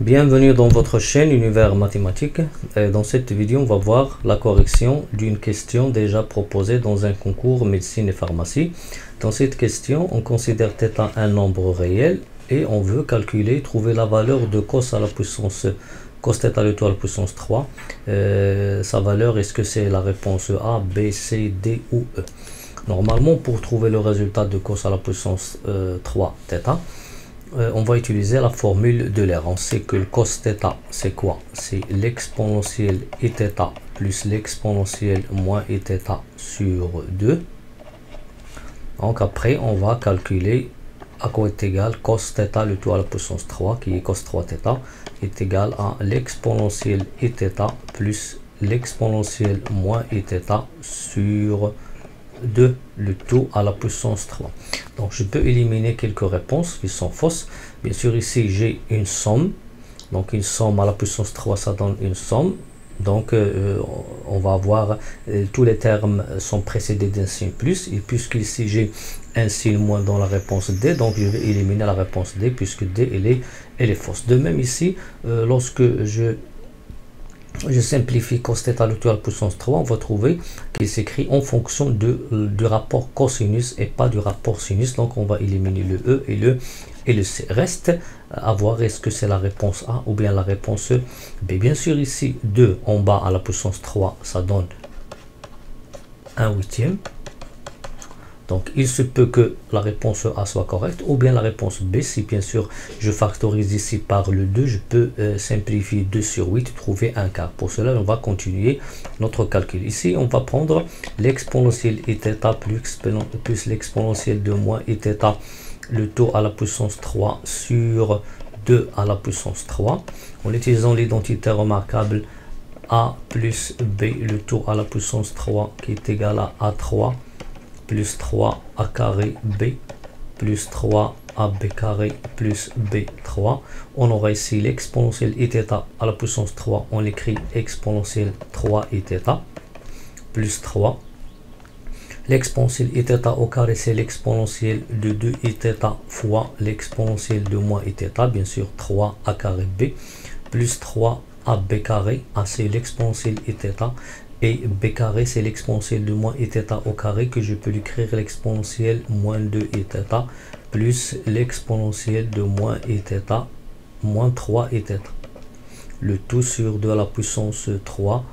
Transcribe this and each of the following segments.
Bienvenue dans votre chaîne Univers Mathématique. Dans cette vidéo, on va voir la correction d'une question déjà proposée dans un concours médecine et pharmacie. Dans cette question, on considère θ un nombre réel et on veut calculer, trouver la valeur de cos à la puissance cos θ à l'étoile puissance 3. Sa valeur, est-ce que c'est la réponse A, B, C, D ou E? Normalement, pour trouver le résultat de cos à la puissance 3 θ, on va utiliser la formule de l'air. On sait que le cos θ, c'est quoi? C'est l'exponentielle Eθ plus l'exponentielle moins Eθ sur 2. Donc après, on va calculer à quoi est égal cos θ le tout à la puissance 3, qui est cos 3 θ, est égal à l'exponentielle Eθ plus l'exponentielle moins Eθ sur 2, le tout à la puissance 3. Donc je peux éliminer quelques réponses qui sont fausses. Bien sûr, ici j'ai une somme. Donc une somme à la puissance 3, ça donne une somme. Donc on va avoir tous les termes sont précédés d'un signe plus. Et puisqu'ici j'ai un signe moins dans la réponse D, donc je vais éliminer la réponse D puisque D elle est fausse. De même ici, lorsque je simplifie cos θ le tout à la puissance 3, on va trouver qu'il s'écrit en fonction du rapport cosinus et pas du rapport sinus. Donc on va éliminer le E et le C. Reste à voir est-ce que c'est la réponse A ou bien la réponse B. Bien sûr ici 2 en bas à la puissance 3, ça donne 1/8. Donc il se peut que la réponse A soit correcte ou bien la réponse B. Si bien sûr je factorise ici par le 2, je peux simplifier 2 sur 8, trouver un quart. Pour cela, on va continuer notre calcul. Ici, on va prendre l'exponentielle Eθ plus l'exponentielle de moins Eθ, le tout à la puissance 3 sur 2 à la puissance 3. En utilisant l'identité remarquable A plus B, le tout à la puissance 3 qui est égal à A3 plus 3 a carré b plus 3 ab carré plus b3. On aura ici l'exponentielle Eθ à la puissance 3. On écrit exponentielle 3 Eθ plus 3. L'exponentielle Eθ au carré, c'est l'exponentielle de 2 Eθ fois l'exponentielle de moins Eθ. Bien sûr, 3 a carré b plus 3 ab carré. A, c'est l'exponentielle Eθ. Et b carré, c'est l'exponentielle de moins Eθ au carré, que je peux écrire l'exponentielle moins 2 Eθ plus l'exponentielle de moins Eθ moins 3 Eθ. Le tout sur 2 à la puissance 3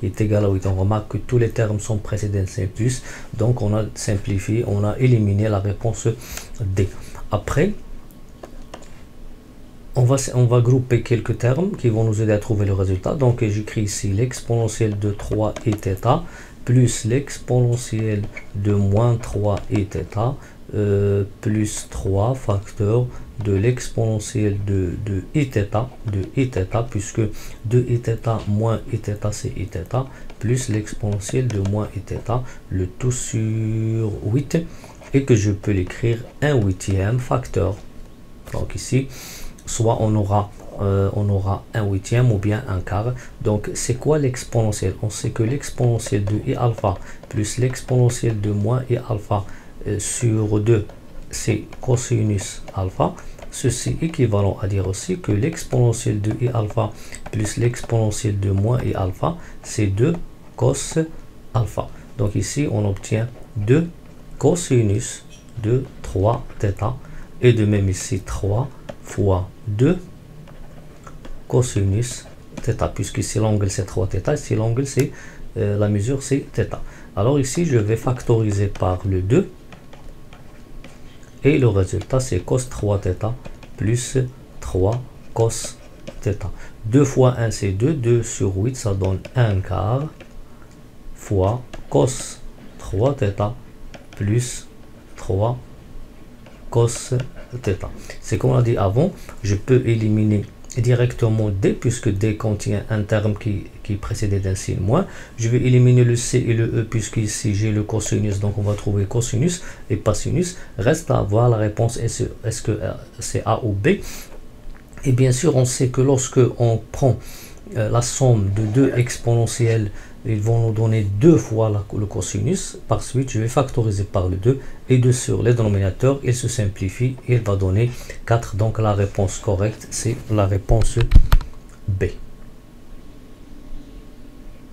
est égal à 8. On remarque que tous les termes sont précédents c'est plus. Donc on a simplifié, on a éliminé la réponse D. Après, on va grouper quelques termes qui vont nous aider à trouver le résultat. Donc j'écris ici l'exponentielle de 3 Eθ plus l'exponentielle de moins 3 Eθ plus 3 facteurs de l'exponentielle de Eθ, puisque 2 Eθ moins Eθ c'est Eθ, plus l'exponentielle de moins Eθ, le tout sur 8, et que je peux l'écrire 1/8 facteur. Donc ici, soit on aura 1/8 ou bien un quart. Donc c'est quoi l'exponentielle? On sait que l'exponentielle de e alpha plus l'exponentielle de moins e alpha sur 2, c'est cosinus alpha. Ceci est équivalent à dire aussi que l'exponentielle de e alpha plus l'exponentielle de moins e alpha, c'est 2 cos alpha. Donc ici on obtient 2 cosinus de 3 θ, et de même ici 3 fois 2 cosinus θ, puisque ici l'angle c'est 3 θ, ici l'angle c'est la mesure c'est θ. Alors ici je vais factoriser par le 2 et le résultat c'est cos 3 θ plus 3 cos θ. 2 fois 1 c'est 2, 2 sur 8 ça donne 1 quart fois cos 3 θ plus 3 cos θ. C'est comme on a dit avant, je peux éliminer directement D, puisque D contient un terme qui est précédé d'un signe moins. Je vais éliminer le C et le E, puisque ici j'ai le cosinus, donc on va trouver cosinus et pas sinus. Reste à voir la réponse, est-ce que c'est A ou B. Et bien sûr, on sait que lorsque on prend la somme de deux exponentielles ils vont nous donner 2 fois le cosinus. Par suite, je vais factoriser par le 2 et 2 sur les dénominateurs, il se simplifie et il va donner 4. Donc la réponse correcte, c'est la réponse